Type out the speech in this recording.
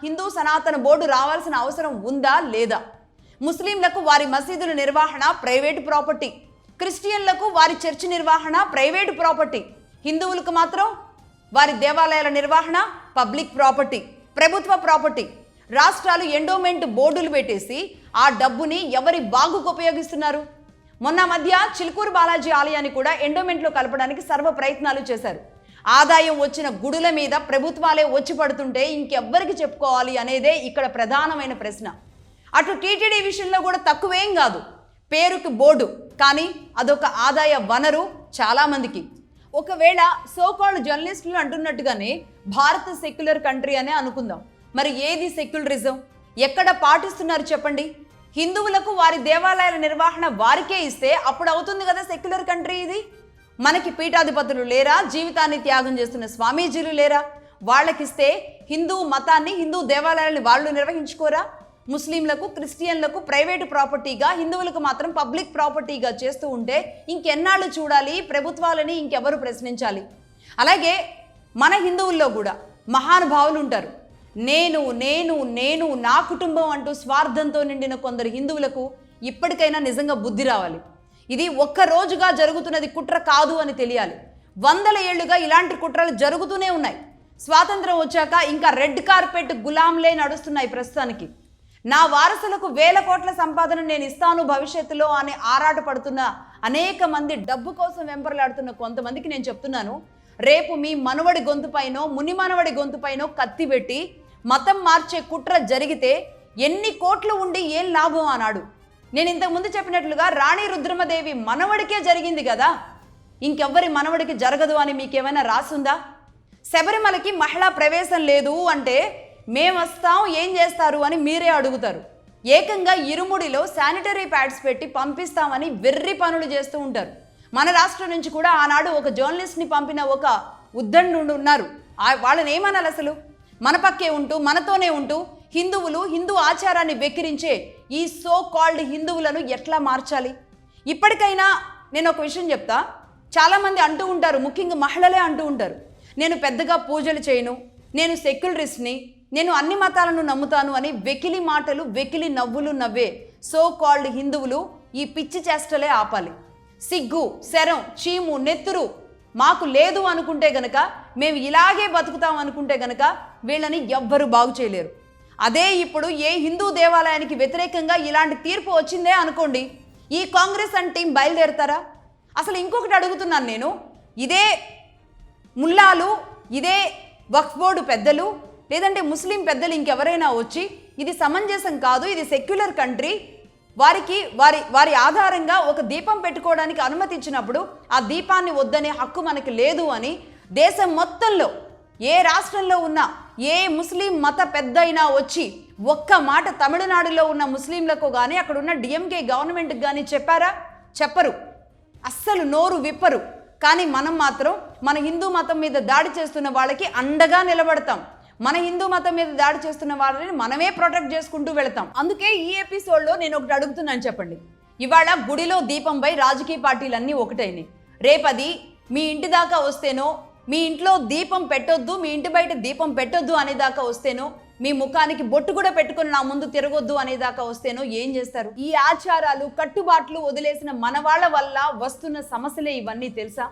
హిందూ సనాతన బోర్డు రావాల్సిన అవసరం ఉందా లేదా? ముస్లింలకు వారి మసీదుల నిర్వహణ ప్రైవేటు ప్రాపర్టీ, క్రిస్టియన్లకు వారి చర్చి నిర్వహణ ప్రైవేటు ప్రాపర్టీ, హిందువులకు మాత్రం వారి దేవాలయాల నిర్వహణ పబ్లిక్ ప్రాపర్టీ, ప్రభుత్వ ప్రాపర్టీ. రాష్ట్రాలు ఎండోమెంట్ బోర్డులు పెట్టేసి ఆ డబ్బుని ఎవరి బాగుకు ఉపయోగిస్తున్నారు? మొన్న మధ్య చిలుకూరు బాలాజీ ఆలయాన్ని కూడా ఎండోమెంట్లో కలపడానికి సర్వ ప్రయత్నాలు చేశారు. ఆదాయం వచ్చిన గుడుల మీద ప్రభుత్వాలే వచ్చి పడుతుంటే ఇంకెవ్వరికి చెప్పుకోవాలి అనేదే ఇక్కడ ప్రధానమైన ప్రశ్న. అటు టీటీడీ విషయంలో కూడా తక్కువేం కాదు, పేరుకి బోర్డు కానీ అదొక ఆదాయ వనరు చాలామందికి. ఒకవేళ సోకాల్డ్ జర్నలిస్టులు అంటున్నట్టుగానే భారత్ సెక్యులర్ కంట్రీ అనే అనుకుందాం. మరి ఏది సెక్యులరిజం? ఎక్కడ పాటిస్తున్నారు చెప్పండి? హిందువులకు వారి దేవాలయాల నిర్వహణ వారికే ఇస్తే అప్పుడు అవుతుంది కదా సెక్యులర్ కంట్రీ ఇది. మనకి పీఠాధిపతులు లేరా? జీవితాన్ని త్యాగం చేస్తున్న స్వామీజీలు లేరా? వాళ్ళకిస్తే హిందూ మతాన్ని, హిందూ దేవాలయాలను వాళ్ళు నిర్వహించుకోరా? ముస్లింలకు, క్రిస్టియన్లకు ప్రైవేటు ప్రాపర్టీగా, హిందువులకు మాత్రం పబ్లిక్ ప్రాపర్టీగా చేస్తూ ఉంటే ఇంకెన్నాళ్ళు చూడాలి? ప్రభుత్వాలని ఇంకెవరు ప్రశ్నించాలి? అలాగే మన హిందువుల్లో కూడా మహానుభావులు ఉంటారు. నేను నేను నేను నా కుటుంబం అంటూ స్వార్థంతో నిండిన కొందరు హిందువులకు ఇప్పటికైనా నిజంగా బుద్ధి రావాలి. ఇది ఒక్క రోజుగా జరుగుతున్నది కుట్ర కాదు అని తెలియాలి. 100 ఏళ్లుగా ఇలాంటి కుట్రలు జరుగుతూనే ఉన్నాయి. స్వాతంత్రం వచ్చాక ఇంకా రెడ్ కార్పెట్ గులాంలే నడుస్తున్నాయి ప్రస్తుతానికి. నా వారసులకు 1000 కోట్ల సంపాదన నేను ఇస్తాను భవిష్యత్తులో అని ఆరాటపడుతున్న అనేక మంది, డబ్బు కోసం వెంపర్లాడుతున్న కొంతమందికి నేను చెప్తున్నాను, రేపు మీ మనవడి గొంతుపైనో ముని మనవడి గొంతుపైనో కత్తి పెట్టి మతం మార్చే కుట్ర జరిగితే ఎన్ని కోట్లు ఉండి ఏం లాభం అన్నాడు. నేను ఇంతకుముందు చెప్పినట్లుగా రాణి రుద్రమదేవి మనవడికే జరిగింది కదా, ఇంకెవ్వరి మనవడికి జరగదు అని మీకేమైనా రాసుందా? శబరిమలకి మహిళా ప్రవేశం లేదు అంటే మేము వస్తాం ఏం చేస్తారు అని మీరే అడుగుతారు. ఏకంగా ఇరుముడిలో శానిటరీ ప్యాడ్స్ పెట్టి పంపిస్తామని వెర్రి పనులు చేస్తూ ఉంటారు. మన రాష్ట్రం నుంచి కూడా ఆనాడు ఒక జర్నలిస్ట్ని పంపిన ఒక ఉద్దండు ఉన్నారు. వాళ్ళని ఏమనాలి అసలు? మన పక్కే ఉంటూ మనతోనే ఉంటూ హిందువులు, హిందూ ఆచారాన్ని వెక్కిరించే ఈ సో కాల్డ్ హిందువులను ఎట్లా మార్చాలి? ఇప్పటికైనా నేను ఒక విషయం చెప్తా. చాలామంది అంటూ ఉంటారు, ముఖ్యంగా మహిళలే అంటూ ఉంటారు, నేను పెద్దగా పూజలు చేయను, నేను సెక్యులరిస్ట్ని, నేను అన్ని మతాలను నమ్ముతాను అని వెకిలి మాటలు, వెకిలి నవ్వులు నవ్వే సో కాల్డ్ హిందువులు ఈ పిచ్చి చేష్టలే ఆపాలి. సిగ్గు, శరం, చీము, నెత్తురు మాకు లేదు అనుకుంటే గనక, మేము ఇలాగే బతుకుతాం అనుకుంటే గనక వీళ్ళని ఎవ్వరూ బాగు చేయలేరు. అదే ఇప్పుడు ఏ హిందూ దేవాలయానికి వ్యతిరేకంగా ఇలాంటి తీర్పు వచ్చిందే అనుకోండి, ఈ కాంగ్రెస్ అండ్ టీం బయలుదేరుతారా? అసలు ఇంకొకటి అడుగుతున్నాను నేను, ఇదే ముల్లాలు, ఇదే వక్ఫ్ బోర్డు పెద్దలు, లేదంటే ముస్లిం పెద్దలు ఇంకెవరైనా వచ్చి ఇది సమంజసం కాదు, ఇది సెక్యులర్ కంట్రీ, వారికి వారి ఆధారంగా ఒక దీపం పెట్టుకోవడానికి అనుమతి ఇచ్చినప్పుడు ఆ దీపాన్ని వద్దనే హక్కు మనకి లేదు అని దేశం మొత్తంలో ఏ రాష్ట్రంలో ఉన్న ఏ ముస్లిం మత పెద్ద అయినా వచ్చి ఒక్క మాట తమిళనాడులో ఉన్న ముస్లింలకు కానీ అక్కడ ఉన్న డిఎంకే గవర్నమెంట్కి కానీ చెప్పారా? చెప్పరు, అస్సలు నోరు విప్పరు. కానీ మనం మాత్రం మన హిందూ మతం మీద దాడి చేస్తున్న వాళ్ళకి అండగా నిలబడతాం. మన హిందూ మతం మీద దాడి చేస్తున్న వాళ్ళని మనమే ప్రొటెక్ట్ చేసుకుంటూ వెళతాం. అందుకే ఈ ఎపిసోడ్లో నేను ఒకటి అడుగుతున్నాను, చెప్పండి. ఇవాళ గుడిలో దీపంపై రాజకీయ పార్టీలన్నీ ఒకటైనాయి. రేపది మీ ఇంటి దాకా వస్తేనో, మీ ఇంట్లో దీపం పెట్టొద్దు, మీ ఇంటి బయట దీపం పెట్టొద్దు అనేదాకా వస్తేనో, మీ ముఖానికి బొట్టు కూడా పెట్టుకుని నా ముందు తిరగొద్దు అనేదాకా వస్తేనో ఏం చేస్తారు? ఈ ఆచారాలు, కట్టుబాట్లు వదిలేసిన మన వాళ్ళ వల్ల వస్తున్న సమస్యలే ఇవన్నీ తెలుసా?